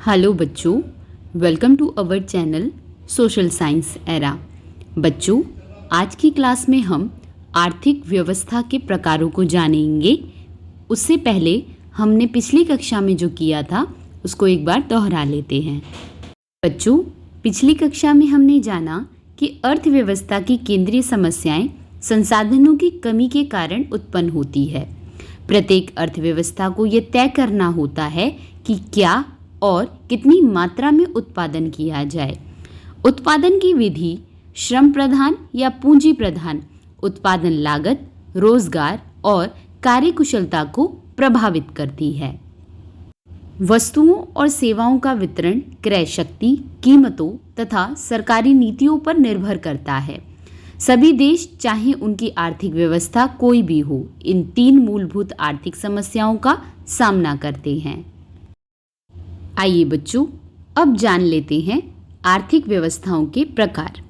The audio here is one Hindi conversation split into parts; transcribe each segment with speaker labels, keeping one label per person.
Speaker 1: हेलो बच्चों, welcome to our channel social science era. बच्चों, आज की क्लास में हम आर्थिक व्यवस्था के प्रकारों को जानेंगे। उससे पहले हमने पिछली कक्षा में जो किया था उसको एक बार दोहरा लेते हैं। बच्चों, पिछली कक्षा में हमने जाना कि अर्थव्यवस्था की केंद्रीय समस्याएं संसाधनों की कमी के कारण उत्पन्न होती है। प्रत्येक अर्थव्यवस्था को ये तय करना होता है कि क्या और कितनी मात्रा में उत्पादन किया जाए। उत्पादन की विधि श्रम प्रधान या पूंजी प्रधान उत्पादन लागत, रोजगार और कार्यकुशलता को प्रभावित करती है। वस्तुओं और सेवाओं का वितरण क्रय शक्ति, कीमतों तथा सरकारी नीतियों पर निर्भर करता है। सभी देश, चाहे उनकी आर्थिक व्यवस्था कोई भी हो, इन तीन मूलभूत आर्थिक समस्याओं का सामना करते हैं। आइए बच्चों, अब जान लेते हैं आर्थिक व्यवस्थाओं के प्रकार।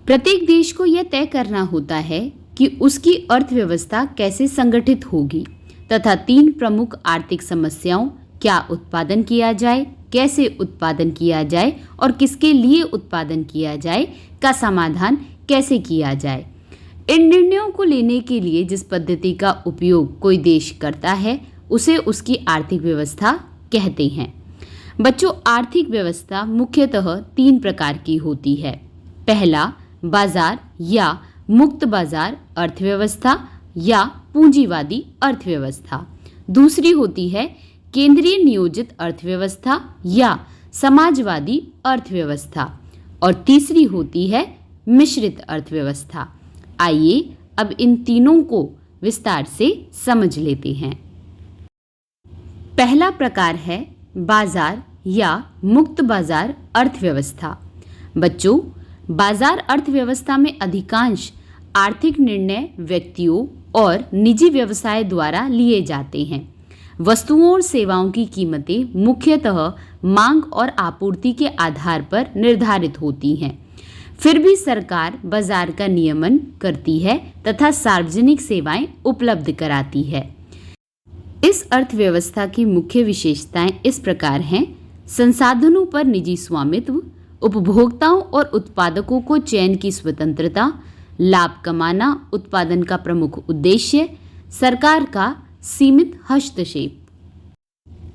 Speaker 1: प्रत्येक देश को यह तय करना होता है कि उसकी अर्थव्यवस्था कैसे संगठित होगी तथा तीन प्रमुख आर्थिक समस्याओं, क्या उत्पादन किया जाए, कैसे उत्पादन किया जाए और किसके लिए उत्पादन किया जाए, का समाधान कैसे किया जाए। इन निर्णयों को लेने के लिए जिस पद्धति का उपयोग कोई देश करता है उसे उसकी आर्थिक व्यवस्था कहते हैं। बच्चों, आर्थिक व्यवस्था मुख्यतः तीन प्रकार की होती है। पहला, बाजार या मुक्त बाजार अर्थव्यवस्था या पूंजीवादी अर्थव्यवस्था। दूसरी होती है केंद्रीय नियोजित अर्थव्यवस्था या समाजवादी अर्थव्यवस्था। और तीसरी होती है मिश्रित अर्थव्यवस्था। आइए अब इन तीनों को विस्तार से समझ लेते हैं। पहला प्रकार है बाजार या मुक्त बाजार अर्थव्यवस्था। बच्चों, बाजार अर्थव्यवस्था में अधिकांश आर्थिक निर्णय व्यक्तियों और निजी व्यवसाय द्वारा लिए जाते हैं। वस्तुओं और सेवाओं की कीमतें मुख्यतः मांग और आपूर्ति के आधार पर निर्धारित होती हैं। फिर भी सरकार बाजार का नियमन करती है तथा सार्वजनिक सेवाएं उपलब्ध कराती है। इस अर्थव्यवस्था की मुख्य विशेषताएं इस प्रकार हैं: संसाधनों पर निजी स्वामित्व, उपभोक्ताओं और उत्पादकों को चयन की स्वतंत्रता, लाभ कमाना उत्पादन का प्रमुख उद्देश्य, सरकार का सीमित हस्तक्षेप।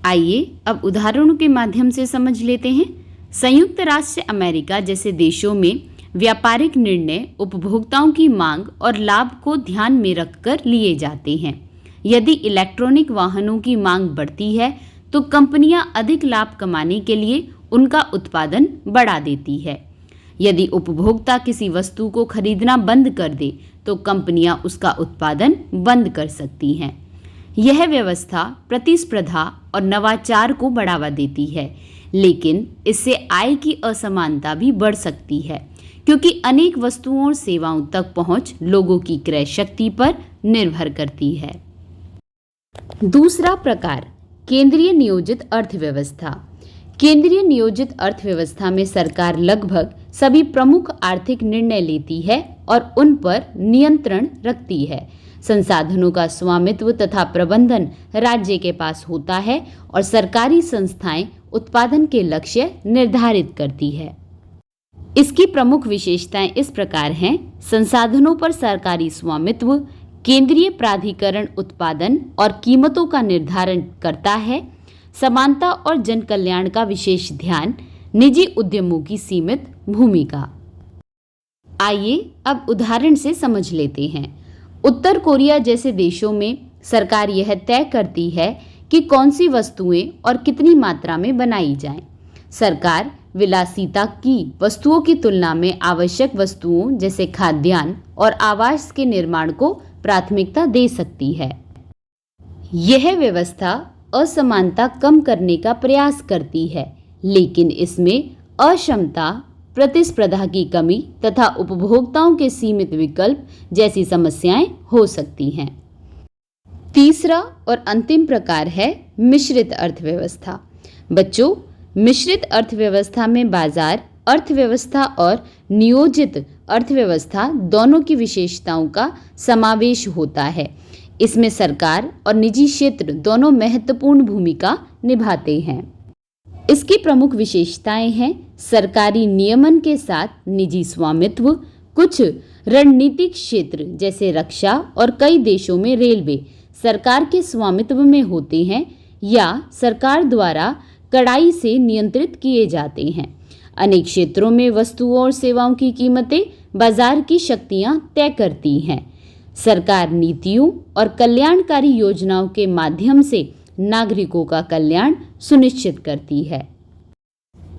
Speaker 1: आइए अब उदाहरणों के माध्यम से समझ लेते हैं। संयुक्त राष्ट्र अमेरिका जैसे देशों में व्यापारिक निर्णय उपभोक्ताओं की मांग और लाभ को ध्यान में रखकर लिए जाते हैं। यदि इलेक्ट्रॉनिक वाहनों की मांग बढ़ती है तो कंपनियां अधिक लाभ कमाने के लिए उनका उत्पादन बढ़ा देती है। यदि उपभोक्ता किसी वस्तु को खरीदना बंद कर दे तो कंपनियां उसका उत्पादन बंद कर सकती हैं। यह व्यवस्था प्रतिस्पर्धा और नवाचार को बढ़ावा देती है, लेकिन इससे आय की असमानता भी बढ़ सकती है, क्योंकि अनेक वस्तुओं और सेवाओं तक पहुंच लोगों की क्रय शक्ति पर निर्भर करती है। दूसरा प्रकार, केंद्रीय नियोजित अर्थव्यवस्था। केंद्रीय नियोजित अर्थव्यवस्था में सरकार लगभग सभी प्रमुख आर्थिक निर्णय लेती है और उन पर नियंत्रण रखती है। संसाधनों का स्वामित्व तथा प्रबंधन राज्य के पास होता है और सरकारी संस्थाएं उत्पादन के लक्ष्य निर्धारित करती है। इसकी प्रमुख विशेषताएं इस प्रकार हैं: संसाधनों पर सरकारी स्वामित्व, केंद्रीय प्राधिकरण उत्पादन और कीमतों का निर्धारण करता है, समानता और जन कल्याण का विशेष ध्यान, निजी उद्यमों की सीमित भूमिका। आइए अब उदाहरण से समझ लेते हैं। उत्तर कोरिया जैसे देशों में सरकार यह तय करती है कि कौन सी वस्तुएं और कितनी मात्रा में बनाई जाएं। सरकार विलासिता की वस्तुओं की तुलना में आवश्यक वस्तुओं जैसे खाद्यान्न और आवास के निर्माण को प्राथमिकता दे सकती है। यह व्यवस्था असमानता कम करने का प्रयास करती है, लेकिन इसमें अक्षमता, प्रतिस्पर्धा की कमी तथा उपभोक्ताओं के सीमित विकल्प जैसी समस्याएं हो सकती हैं। तीसरा और अंतिम प्रकार है मिश्रित अर्थव्यवस्था। बच्चों, मिश्रित अर्थव्यवस्था में बाजार अर्थव्यवस्था और नियोजित अर्थव्यवस्था दोनों की विशेषताओं का समावेश होता है। इसमें सरकार और निजी क्षेत्र दोनों महत्वपूर्ण भूमिका निभाते हैं। इसकी प्रमुख विशेषताएं हैं सरकारी नियमन के साथ निजी स्वामित्व, कुछ रणनीतिक क्षेत्र जैसे रक्षा और कई देशों में रेलवे सरकार के स्वामित्व में होते हैं या सरकार द्वारा कड़ाई से नियंत्रित किए जाते हैं। अनेक क्षेत्रों में वस्तुओं और सेवाओं की कीमतें बाजार की शक्तियां तय करती हैं। सरकार नीतियों और कल्याणकारी योजनाओं के माध्यम से नागरिकों का कल्याण सुनिश्चित करती है।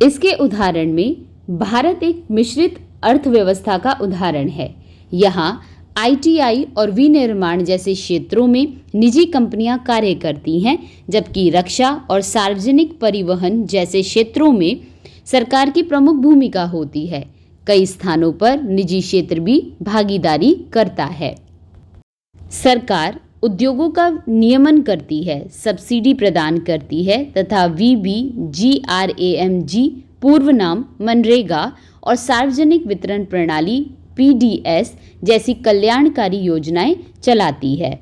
Speaker 1: इसके उदाहरण में भारत एक मिश्रित अर्थव्यवस्था का उदाहरण है। यहाँ आईटीआई और विनिर्माण जैसे क्षेत्रों में निजी कंपनियां कार्य करती हैं, जबकि रक्षा और सार्वजनिक परिवहन जैसे क्षेत्रों में सरकार की प्रमुख भूमिका होती है। कई स्थानों पर निजी क्षेत्र भी भागीदारी करता है। सरकार उद्योगों का नियमन करती है, सब्सिडी प्रदान करती है तथा VBGRAMG पूर्व नाम मनरेगा और सार्वजनिक वितरण प्रणाली PDS जैसी कल्याणकारी योजनाएं चलाती है।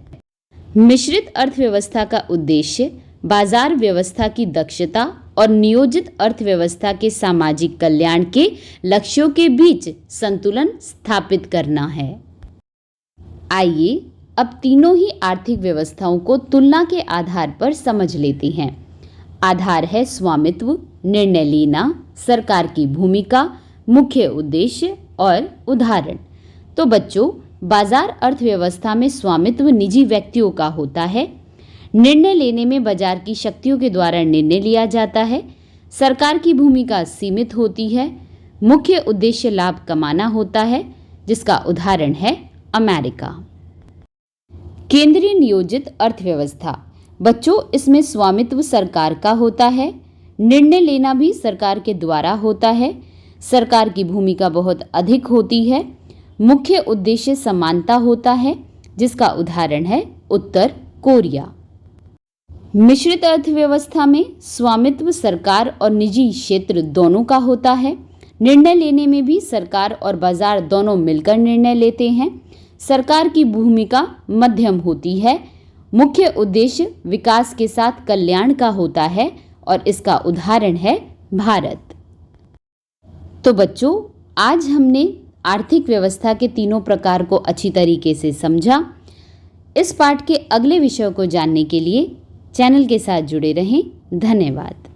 Speaker 1: मिश्रित अर्थव्यवस्था का उद्देश्य बाजार व्यवस्था की दक्षता और नियोजित अर्थव्यवस्था के सामाजिक कल्याण के लक्ष्यों के बीच संतुलन स्थापित करना है। आइए अब तीनों ही आर्थिक व्यवस्थाओं को तुलना के आधार पर समझ लेते हैं। आधार है स्वामित्व, निर्णय लेना, सरकार की भूमिका, मुख्य उद्देश्य और उदाहरण। तो बच्चों, बाजार अर्थव्यवस्था में स्वामित्व निजी व्यक्तियों का होता है। निर्णय लेने में बाजार की शक्तियों के द्वारा निर्णय लिया जाता है। सरकार की भूमिका सीमित होती है। मुख्य उद्देश्य लाभ कमाना होता है, जिसका उदाहरण है अमेरिका। केंद्रीय नियोजित अर्थव्यवस्था। बच्चों, इसमें स्वामित्व सरकार का होता है। निर्णय लेना भी सरकार के द्वारा होता है। सरकार की भूमिका बहुत अधिक होती है। मुख्य उद्देश्य समानता होता है, जिसका उदाहरण है उत्तर कोरिया। मिश्रित अर्थव्यवस्था में स्वामित्व सरकार और निजी क्षेत्र दोनों का होता है। निर्णय लेने में भी सरकार और बाजार दोनों मिलकर निर्णय लेते हैं। सरकार की भूमिका मध्यम होती है। मुख्य उद्देश्य विकास के साथ कल्याण का होता है और इसका उदाहरण है भारत। तो बच्चों, आज हमने आर्थिक व्यवस्था के तीनों प्रकार को अच्छी तरीके से समझा। इस पाठ के अगले विषयों को जानने के लिए चैनल के साथ जुड़े रहें। धन्यवाद।